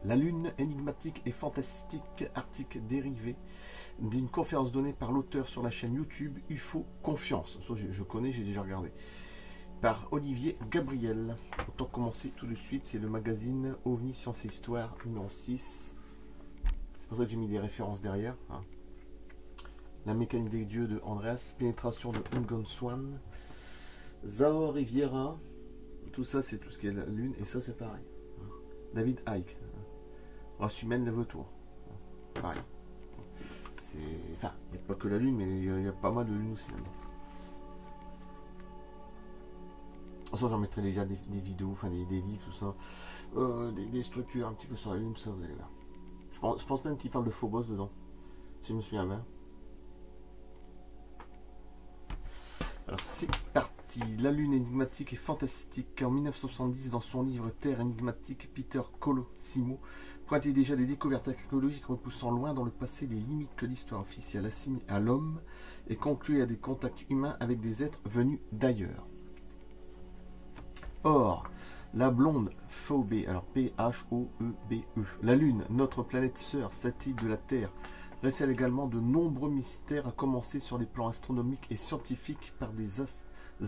La Lune énigmatique et fantastique, article dérivé d'une conférence donnée par l'auteur sur la chaîne YouTube UFO Confiance. Ça, je connais, j'ai déjà regardé. Par Olivier Gabriel. Autant commencer tout de suite, c'est le magazine OVNI Science et Histoire, numéro 6. C'est pour ça que j'ai mis des références derrière. Hein. La mécanique des dieux de Andreas, pénétration de Ingon Swan, Zao Riviera, tout ça c'est tout ce qui est la Lune, et ça c'est pareil. David Icke, race humaine, lève-toi. Pareil. Enfin, il n'y a pas que la Lune, mais il y a pas mal de Lune aussi là-dedans. Ensuite, j'en mettrai déjà des vidéos, enfin des livres, tout ça, des structures un petit peu sur la Lune, tout ça, vous allez voir. Je pense même qu'il parle de Phobos dedans, si je me souviens bien. Alors c'est parti. La Lune énigmatique et fantastique. En 1970, dans son livre Terre énigmatique, Peter Colosimo pointait déjà des découvertes archéologiques repoussant loin dans le passé les limites que l'histoire officielle assigne à l'homme et concluait à des contacts humains avec des êtres venus d'ailleurs. Or, la blonde Phobé, alors P-H-O-E-B-E, la Lune, notre planète sœur, satellite de la Terre, récèle également de nombreux mystères, à commencer sur les plans astronomiques et scientifiques par des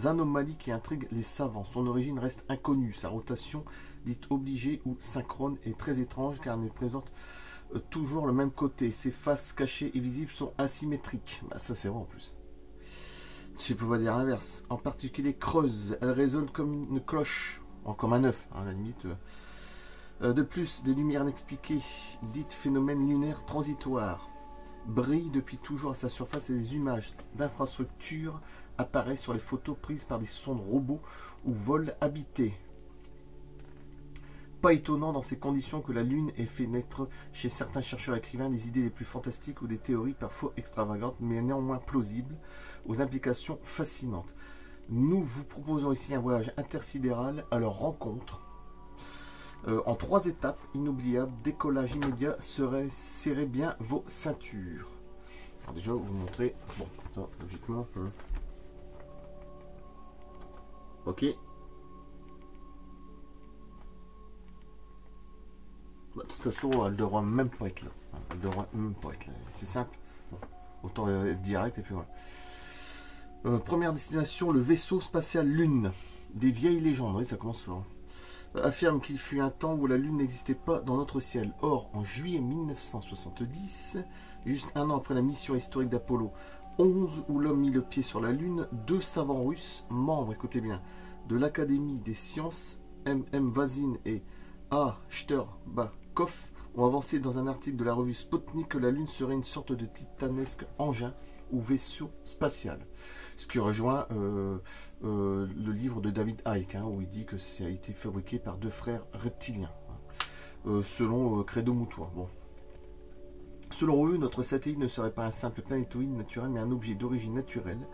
anomalies qui intriguent les savants. Son origine reste inconnue, sa rotation, dite obligée ou synchrone, est très étrange car elle ne présente toujours le même côté. Ses faces cachées et visibles sont asymétriques. Bah, ça c'est vrai en plus. Je peux pas dire l'inverse. En particulier creuse, elle résonne comme une cloche, comme un œuf, à la limite. De plus, des lumières inexpliquées, dites phénomènes lunaires transitoires, brillent depuis toujours à sa surface et des images d'infrastructures apparaissent sur les photos prises par des sondes robots ou vols habités. Pas étonnant dans ces conditions que la Lune ait fait naître chez certains chercheurs écrivains des idées les plus fantastiques ou des théories parfois extravagantes mais néanmoins plausibles, aux implications fascinantes. Nous vous proposons ici un voyage intersidéral à leur rencontre. En 3 étapes inoubliables, décollage immédiat, serrez bien vos ceintures. Alors déjà, vous montrer, bon, ça, logiquement, ok. Bah, de toute façon, elle ne devra même pas être là. Elle devra même pas être là. C'est simple. Bon, autant être direct et puis voilà. Première destination, le vaisseau spatial Lune. Des vieilles légendes, oui, ça commence fort. Affirme qu'il fut un temps où la Lune n'existait pas dans notre ciel. Or, en juillet 1970, juste un an après la mission historique d'Apollo 11, où l'homme mit le pied sur la Lune, 2 savants russes, membres, écoutez bien, de l'Académie des sciences, M.M. Vazin et A. Shcherbakov, ont avancé dans un article de la revue Sputnik que la Lune serait une sorte de titanesque engin ou vaisseau spatial. Ce qui rejoint le livre de David Icke, hein, où il dit que ça a été fabriqué par 2 frères reptiliens, selon Credo Mutwa. Bon. Selon eux, notre satellite ne serait pas un simple planétoïde naturel, mais un objet d'origine naturelle,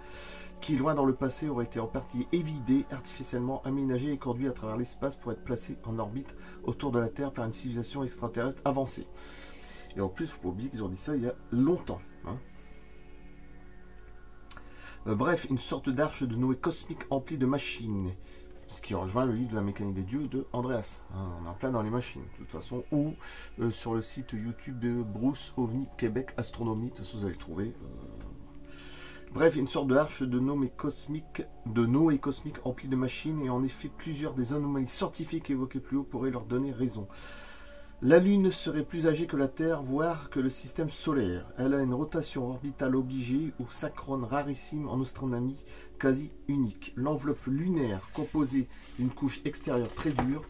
qui, loin dans le passé, aurait été en partie évidé, artificiellement aménagé et conduit à travers l'espace pour être placé en orbite autour de la Terre par une civilisation extraterrestre avancée. Et en plus, il ne faut pas oublier qu'ils ont dit ça il y a longtemps. Hein. Bref, une sorte d'arche de Noé cosmique emplie de machines. Ce qui rejoint le livre de la mécanique des dieux de Andreas. Hein, on est en plein dans les machines, de toute façon. Ou sur le site YouTube de Bruce OVNI Québec Astronomie. De toute façon, vous allez le trouver. Bref, une sorte d'arche de Noé cosmique emplie de machines. Et en effet, plusieurs des anomalies scientifiques évoquées plus haut pourraient leur donner raison. La Lune serait plus âgée que la Terre, voire que le système solaire. Elle a une rotation orbitale obligée ou synchrone rarissime en astronomie, quasi unique. L'enveloppe lunaire, composée d'une couche extérieure très dure,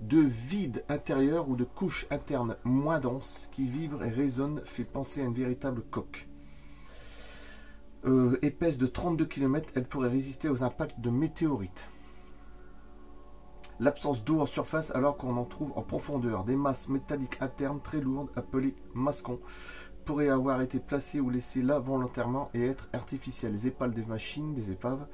de vide intérieur ou de couches internes moins denses qui vibrent et résonnent, fait penser à une véritable coque. Épaisse de 32 km, elle pourrait résister aux impacts de météorites. L'absence d'eau en surface alors qu'on en trouve en profondeur. Des masses métalliques internes très lourdes, appelées mascons, pourraient avoir été placées ou laissées là volontairement et être artificielles. Les épaules des épaves,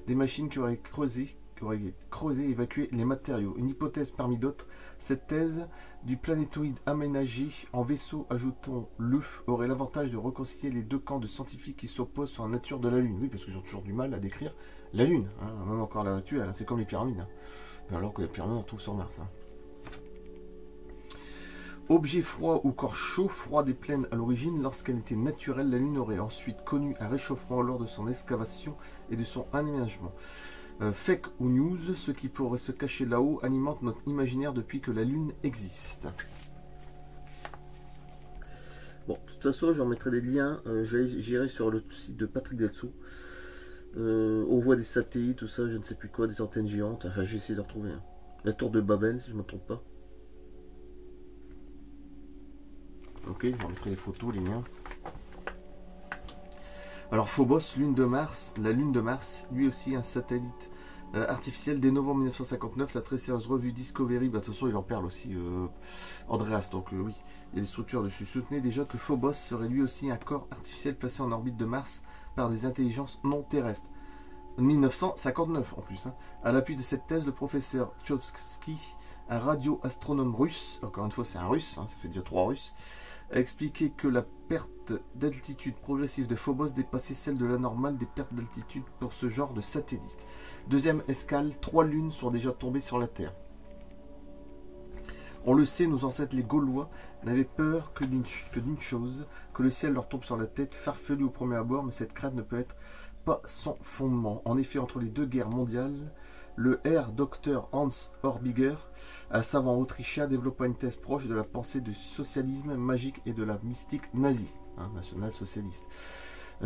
des machines qui auraient creusé et évacué les matériaux. Une hypothèse parmi d'autres, cette thèse du planétoïde aménagé en vaisseau, ajoutons-le, aurait l'avantage de réconcilier les 2 camps de scientifiques qui s'opposent sur la nature de la Lune. Oui, parce qu'ils ont toujours du mal à décrire la Lune, hein, même encore à l'heure actuelle, hein, c'est comme les pyramides. Hein. Alors que les pyramides on trouve sur Mars. Hein. Objet froid ou corps chaud, froid des plaines à l'origine, lorsqu'elle était naturelle, la Lune aurait ensuite connu un réchauffement lors de son excavation et de son aménagement. Fake ou news, ce qui pourrait se cacher là-haut alimente notre imaginaire depuis que la Lune existe. Bon, de toute façon, je remettrai des liens. J'irai sur le site de Patrick Delso. On voit des satellites, tout ça, je ne sais plus quoi, des antennes géantes. Enfin, j'ai essayé de retrouver. Hein. La tour de Babel, si je ne me trompe pas. Ok, je remettrai les photos, les liens. Alors Phobos, lune de Mars, la lune de Mars, lui aussi un satellite artificiel dès novembre 1959, la très sérieuse revue Discovery, bah, de toute façon il en parle aussi, Andreas, donc oui, il y a des structures dessus. Soutenait déjà que Phobos serait lui aussi un corps artificiel placé en orbite de Mars par des intelligences non terrestres. 1959 en plus. Hein. À l'appui de cette thèse, le professeur Tchovsky, un radioastronome russe, encore une fois c'est un russe, hein, ça fait déjà 3 Russes, a expliqué que la perte d'altitude progressive de Phobos dépassait celle de la normale des pertes d'altitude pour ce genre de satellite. Deuxième escale, 3 lunes sont déjà tombées sur la Terre. On le sait, nos ancêtres les Gaulois n'avaient peur que d'une chose, que le ciel leur tombe sur la tête, farfelu au premier abord, mais cette crainte ne peut être pas sans fondement. En effet, entre les deux guerres mondiales, le Herr Dr Hans Horbiger, un savant autrichien, développa une thèse proche de la pensée du socialisme magique et de la mystique nazie, hein, national-socialiste,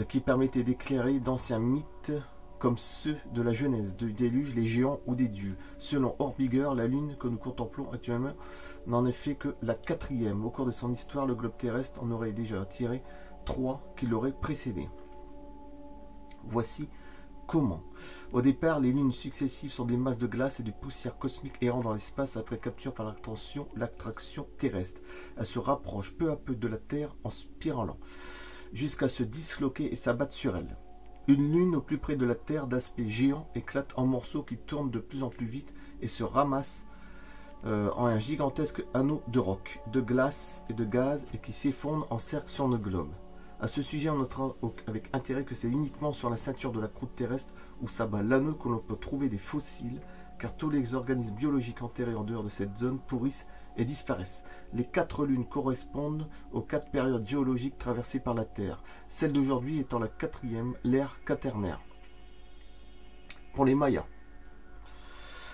qui permettait d'éclairer d'anciens mythes comme ceux de la Genèse, du déluge, les géants ou des dieux. Selon Horbiger, la Lune que nous contemplons actuellement n'en est fait que la 4e. Au cours de son histoire, le globe terrestre en aurait déjà attiré 3 qui l'auraient précédé. Voici comment. Au départ, les lunes successives sont des masses de glace et de poussière cosmique errant dans l'espace après capture par l'attraction terrestre. Elles se rapprochent peu à peu de la Terre en spiralant, jusqu'à se disloquer et s'abattre sur elle. Une lune au plus près de la Terre d'aspect géant éclate en morceaux qui tournent de plus en plus vite et se ramassent en un gigantesque anneau de roc, de glace et de gaz et qui s'effondre en cercle sur le globe. À ce sujet, on notera avec intérêt que c'est uniquement sur la ceinture de la croûte terrestre où s'abat l'anneau que l'on peut trouver des fossiles, car tous les organismes biologiques enterrés en dehors de cette zone pourrissent et disparaissent. Les 4 lunes correspondent aux 4 périodes géologiques traversées par la Terre, celle d'aujourd'hui étant la 4e, l'ère quaternaire. Pour les Mayas,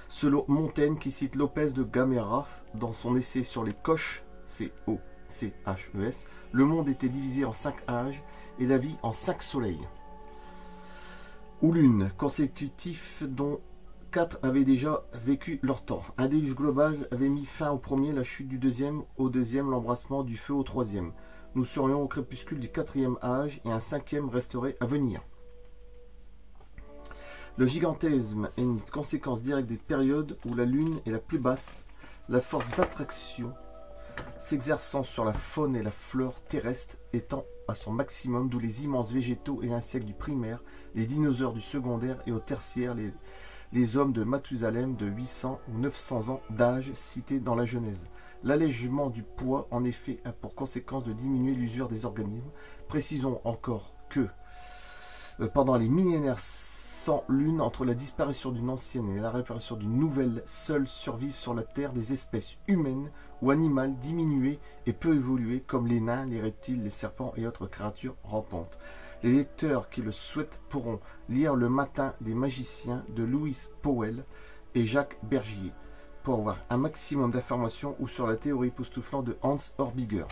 selon Montaigne qui cite Lopez de Gamera dans son essai sur les Koches, C-O-C-H-E-S, le monde était divisé en 5 âges et la vie en 5 soleils ou lunes consécutifs dont 4 avaient déjà vécu leur temps. Un déluge global avait mis fin au premier, la chute du deuxième, au deuxième, l'embrassement du feu au troisième. Nous serions au crépuscule du 4e âge et un 5e resterait à venir. Le gigantisme est une conséquence directe des périodes où la Lune est la plus basse, la force d'attraction s'exerçant sur la faune et la flore terrestre étant à son maximum, d'où les immenses végétaux et insectes du primaire, les dinosaures du secondaire et au tertiaire, les hommes de Mathusalem de 800 ou 900 ans d'âge cités dans la Genèse. L'allègement du poids, en effet, a pour conséquence de diminuer l'usure des organismes. Précisons encore que pendant les millénaires sans lune, entre la disparition d'une ancienne et la réapparition d'une nouvelle, seules survivent sur la Terre des espèces humaines ou animales diminuées et peu évoluées, comme les nains, les reptiles, les serpents et autres créatures rampantes. Les lecteurs qui le souhaitent pourront lire Le Matin des magiciens de Louis Powell et Jacques Bergier pour avoir un maximum d'informations ou sur la théorie époustouflante de Hans Horbiger.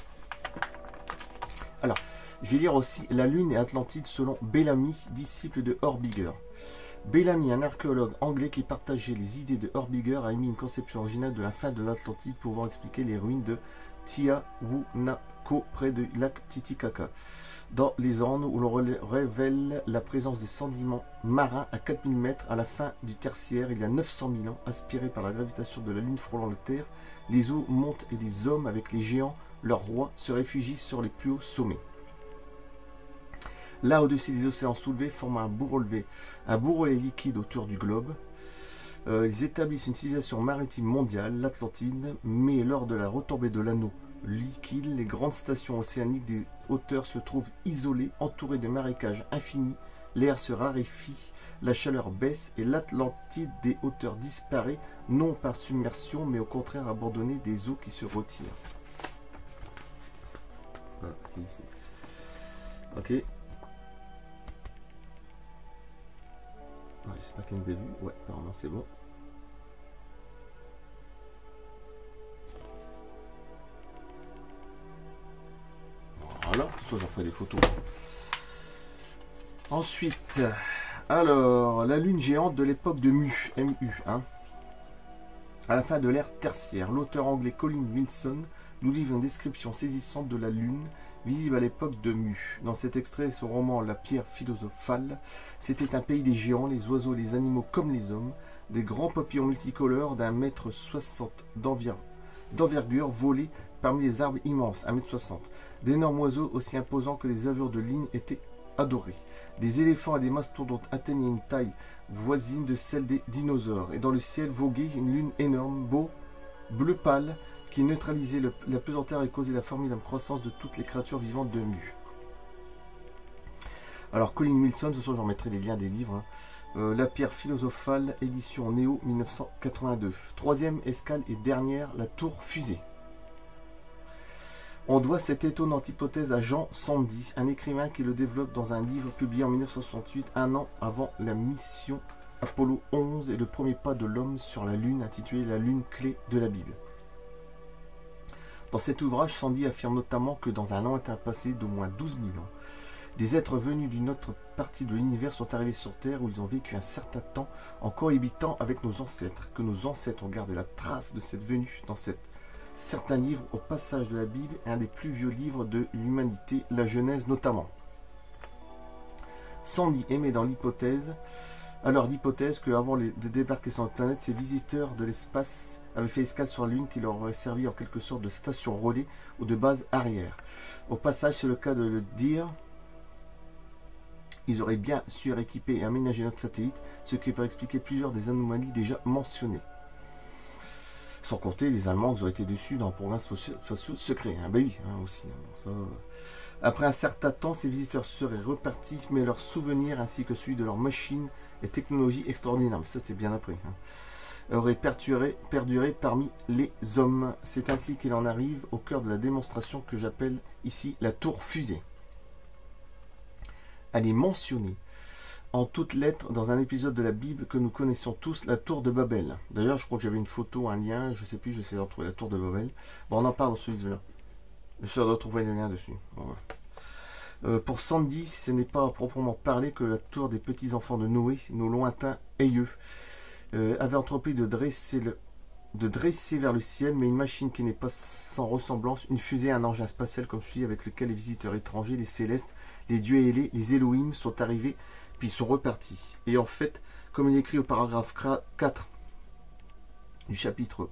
Alors, je vais lire aussi La Lune et Atlantide selon Bellamy, disciple de Horbiger. Bellamy, un archéologue anglais qui partageait les idées de Horbiger, a émis une conception originale de la fin de l'Atlantide pouvant expliquer les ruines de Tiahuanaco près du lac Titicaca, dans les Andes, où l'on révèle la présence de sédiments marins à 4000 mètres à la fin du tertiaire, il y a 900 000 ans, aspirés par la gravitation de la Lune frôlant la Terre. Les eaux montent et les hommes, avec les géants, leurs rois, se réfugient sur les plus hauts sommets. Là, au-dessus des océans soulevés, forment un bourrelet liquide autour du globe. Ils établissent une civilisation maritime mondiale, l'Atlantide, mais lors de la retombée de l'anneau liquide, les grandes stations océaniques des hauteurs se trouvent isolées, entourées de marécages infinis. L'air se raréfie, la chaleur baisse et l'Atlantide des hauteurs disparaît, non par submersion, mais au contraire abandonnée des eaux qui se retirent. Voilà, c'est ici. Ok. Ouais, j'espère qu'il y a une belle vue. Ouais, apparemment c'est bon. Voilà, de toute façon j'en ferai des photos. Ensuite, alors, la lune géante de l'époque de Mu, MU, hein. À la fin de l'ère tertiaire, l'auteur anglais Colin Wilson nous livre une description saisissante de la lune, visible à l'époque de Mu. Dans cet extrait de son roman La pierre philosophale, c'était un pays des géants, les oiseaux, les animaux comme les hommes, des grands papillons multicolores d'1,60 m d'envergure volaient parmi les arbres immenses, 1,60 m. D'énormes oiseaux aussi imposants que des avures de ligne étaient adorés. Des éléphants et des mastodontes atteignaient une taille voisine de celle des dinosaures, et dans le ciel voguait une lune énorme, beau, bleu pâle, qui neutralisait la pesanteur et causait la formidable croissance de toutes les créatures vivantes de Mu. Alors Colin Wilson, ce soir j'en mettrai les liens des livres, hein. La pierre philosophale, édition Néo 1982. Troisième escale et dernière, la tour fusée. On doit cette étonnante hypothèse à Jean Sandy, un écrivain qui le développe dans un livre publié en 1968, un an avant la mission Apollo 11 et le premier pas de l'homme sur la Lune, intitulé La Lune clé de la Bible. Dans cet ouvrage, Sandy affirme notamment que dans un lointain passé d'au moins 12 000 ans, des êtres venus d'une autre partie de l'univers sont arrivés sur Terre où ils ont vécu un certain temps en cohabitant avec nos ancêtres, que nos ancêtres ont gardé la trace de cette venue dans certains livres au passage de la Bible, un des plus vieux livres de l'humanité, la Genèse notamment. Sandy émet dans l'hypothèse que avant de débarquer sur notre planète, ces visiteurs de l'espace avaient fait escale sur la Lune qui leur aurait servi en quelque sorte de station relais ou de base arrière. Au passage, c'est le cas de le dire, ils auraient bien su rééquiper et aménager notre satellite, ce qui peut expliquer plusieurs des anomalies déjà mentionnées. Sans compter les Allemands qui ont été dessus dans le programme spatiaux secret. Hein. Ben oui, hein, aussi. Hein, bon, ça... Après un certain temps, ces visiteurs seraient repartis, mais leurs souvenirs ainsi que celui de leurs machines et technologies extraordinaires, mais ça c'était bien après, hein, auraient perduré parmi les hommes. C'est ainsi qu'il en arrive au cœur de la démonstration que j'appelle ici la tour fusée. Elle est mentionnée en toutes lettres dans un épisode de la Bible que nous connaissons tous, la tour de Babel. D'ailleurs, je crois que j'avais une photo, un lien, je sais plus, j'essaie de retrouver la tour de Babel. Bon, on en parle dans ce livre-là. Je dois trouver le lien dessus. Bon, voilà. Pour Sandy, ce n'est pas à proprement parler que la tour des petits-enfants de Noé, nos lointains ayeux, avait entrepris de dresser vers le ciel, mais une machine qui n'est pas sans ressemblance, une fusée, un engin spatial comme celui avec lequel les visiteurs étrangers, les célestes, les dieux ailés, les Elohim sont arrivés, puis sont repartis. Et en fait, comme il est écrit au paragraphe 4 du chapitre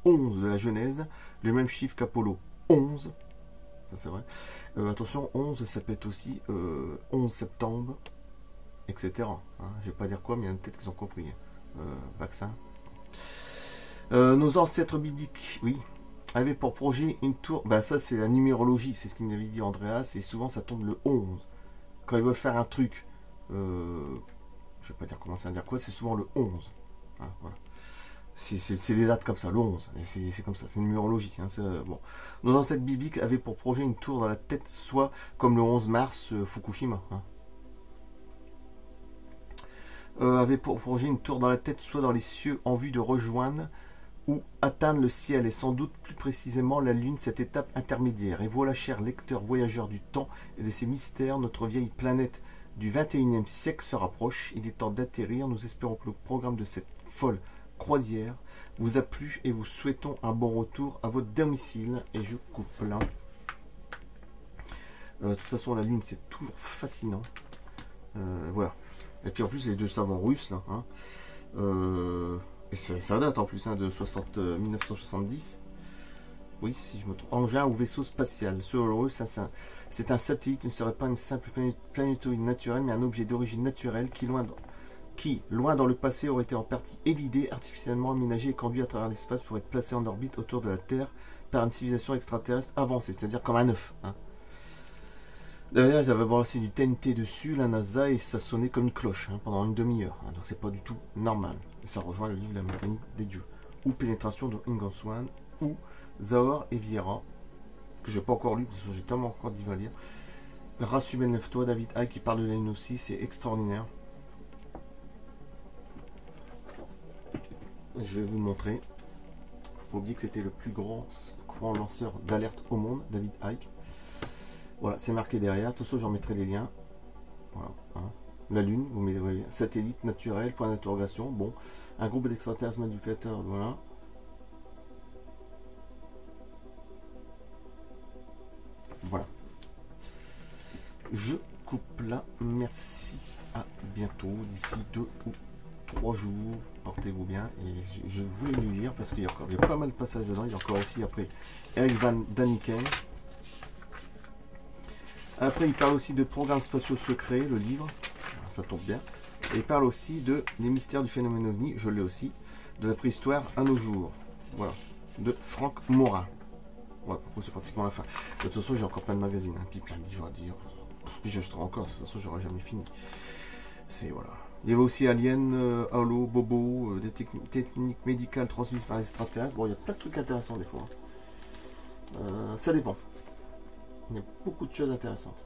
11 de la Genèse, le même chiffre qu'Apollo 11, ça c'est vrai. Attention, 11, ça peut être aussi 11 septembre, etc. Hein, je vais pas dire quoi, mais il y en a peut-être qui ont compris. Vaccin. Nos ancêtres bibliques, oui, avaient pour projet une tour. Bah ça c'est la numérologie, c'est ce qu'il m'avait dit Andreas, et souvent ça tombe le 11. Quand ils veulent faire un truc, je vais pas dire comment ça veut dire quoi, c'est souvent le 11. Hein, voilà. C'est des dates comme ça, le 11, et c'est comme ça, c'est une numérologie. Hein, bon. Nos ancêtres bibliques avaient pour projet une tour dans la tête, soit comme le 11 mars, Fukushima. Hein. Avait pour projet une tour dans la tête, soit dans les cieux, en vue de rejoindre ou atteindre le ciel, et sans doute plus précisément la Lune, cette étape intermédiaire. Et voilà, chers lecteurs voyageurs du temps et de ses mystères, notre vieille planète du 21e siècle se rapproche. Il est temps d'atterrir. Nous espérons que le programme de cette folle croisière vous a plu et vous souhaitons un bon retour à votre domicile. Et je coupe là. De toute façon, la Lune, c'est toujours fascinant. Voilà. Et puis en plus, les deux savants russes, là. Hein. Et ça date en plus, hein, de 1970. Oui, si je me trompe. Engin ou vaisseau spatial. Selon eux, c'est un satellite, ne serait pas une simple planétoïde naturelle, mais un objet d'origine naturelle qui, loin dans le passé, aurait été en partie évidé, artificiellement aménagé et conduit à travers l'espace pour être placé en orbite autour de la Terre par une civilisation extraterrestre avancée, c'est-à-dire comme un œuf. Hein. D'ailleurs, ils avaient balancé du TNT dessus, la NASA, et ça sonnait comme une cloche hein, pendant une demi-heure. Hein, donc c'est pas du tout normal. Et ça rejoint le livre La mécanique des dieux, ou Pénétration de Ingon Swan, ou Zahor et Vieira, que j'ai pas encore lu, parce que j'ai tellement encore de livres à lire. La race humaine, lève-toi, David Icke qui parle de la Lune aussi, c'est extraordinaire. Je vais vous montrer. Faut pas oublier que c'était le plus grand lanceur d'alerte au monde, David Icke. Voilà, c'est marqué derrière. Tout ça, j'en mettrai les liens. Voilà. Hein. La Lune, vous mettez les liens. Satellite naturel, point d'interrogation. Bon, un groupe d'extraterrestres manipulateurs, voilà. Voilà. Je coupe là. Merci. À bientôt. D'ici 2 ou 3 jours. Portez-vous bien. Et je voulais lui lire parce qu'il y a pas mal de passages dedans. Il y a encore aussi après Eric Van Daniken. Après, il parle aussi de programmes spatiaux secrets, le livre. Ça tombe bien. Et il parle aussi de Les mystères du phénomène OVNI. Je l'ai aussi. De la préhistoire à nos jours. Voilà. De Franck Morin. Voilà, c'est pratiquement la fin. De toute façon, j'ai encore plein de magazines, hein, puis plein de livres à dire. Puis j'achèterai encore, de toute façon, j'aurai jamais fini. C'est voilà. Il y avait aussi Alien, Halo, Bobo, des techniques médicales transmises par les extraterrestres. Bon, il y a plein de trucs intéressants des fois. Ça dépend. Il y a beaucoup de choses intéressantes.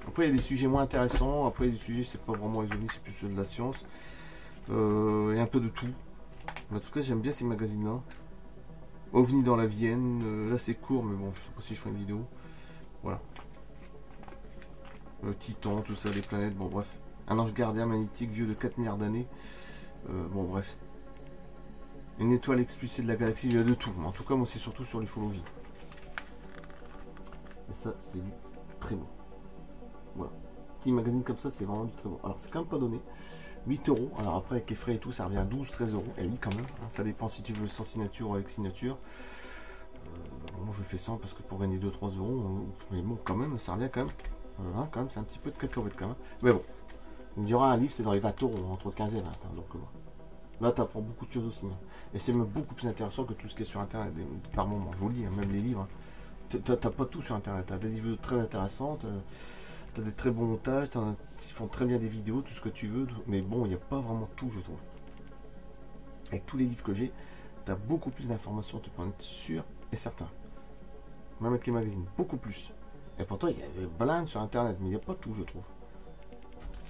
Après, il y a des sujets moins intéressants. Après, il y a des sujets, c'est pas vraiment les ovnis, c'est plus de la science. Il y a un peu de tout. En tout cas, j'aime bien ces magazines-là. OVNI dans la Vienne, là c'est court, mais bon, je sais pas si je ferai une vidéo. Voilà. Titan, tout ça, les planètes, bon bref. Un ange gardien magnétique vieux de 4 milliards d'années. Bon bref. Une étoile expulsée de la galaxie, il y a de tout. Mais en tout cas, moi c'est surtout sur l'ufologie. Et ça, c'est du très beau. Voilà. Petit magazine comme ça, c'est vraiment du très beau. Alors c'est quand même pas donné. 8 €. Alors après, avec les frais et tout, ça revient à 12-13 €. Et oui, quand même. Hein, ça dépend si tu veux sans signature ou avec signature. Bon, je fais 100 parce que pour gagner 2-3 €, mais bon, quand même, ça revient quand même. Hein, quand même, c'est un petit peu de cacahuètes quand même. Mais bon, il me dira un livre, c'est dans les 20 €, entre 15 et 20. Hein, donc là, tu apprends beaucoup de choses aussi. Hein. Et c'est même beaucoup plus intéressant que tout ce qui est sur Internet. Par moment, je vous le dis, hein, même les livres. Hein. Tu n'as pas tout sur Internet. Tu as des livres très intéressants. Tu as des très bons montages, ils font très bien des vidéos, tout ce que tu veux, mais bon, il n'y a pas vraiment tout, je trouve. Avec tous les livres que j'ai, tu as beaucoup plus d'informations, tu peux en être sûr et certain. Même avec les magazines, beaucoup plus. Et pourtant, il y a des blindes sur Internet, mais il n'y a pas tout, je trouve.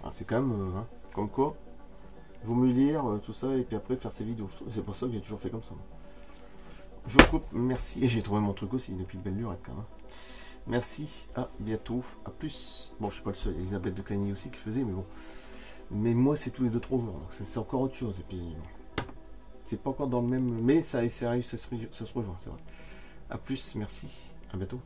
C'est quand même, hein, comme quoi, il vaut mieux lire tout ça et puis après faire ses vidéos. C'est pour ça que j'ai toujours fait comme ça. Je coupe, merci. Et j'ai trouvé mon truc aussi, depuis belle lurette quand même. Merci, à bientôt, à plus. Bon, je suis pas le seul, il y a Elisabeth de Cagny aussi qui faisait, mais bon. Mais moi, c'est tous les 2-3 jours, donc c'est encore autre chose. Et puis, c'est pas encore dans le même. Mais ça se rejoint, c'est vrai. À plus, merci, à bientôt.